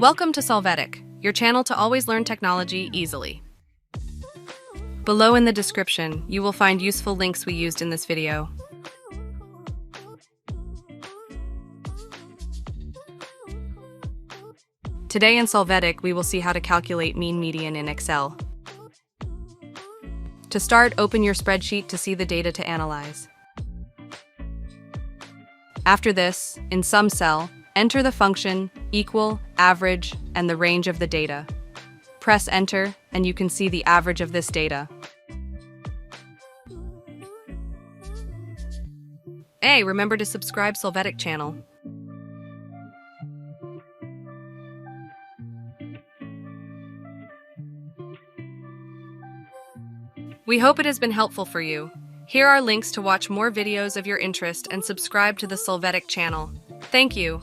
Welcome to Solvetic, your channel to always learn technology easily. Below in the description, you will find useful links we used in this video. Today in Solvetic, we will see how to calculate mean median in Excel. To start, open your spreadsheet to see the data to analyze. After this, in Sum Cell, enter the function equal, average, and the range of the data. Press Enter, and you can see the average of this data. Hey, remember to subscribe Solvetic channel. We hope it has been helpful for you. Here are links to watch more videos of your interest and subscribe to the Solvetic channel. Thank you.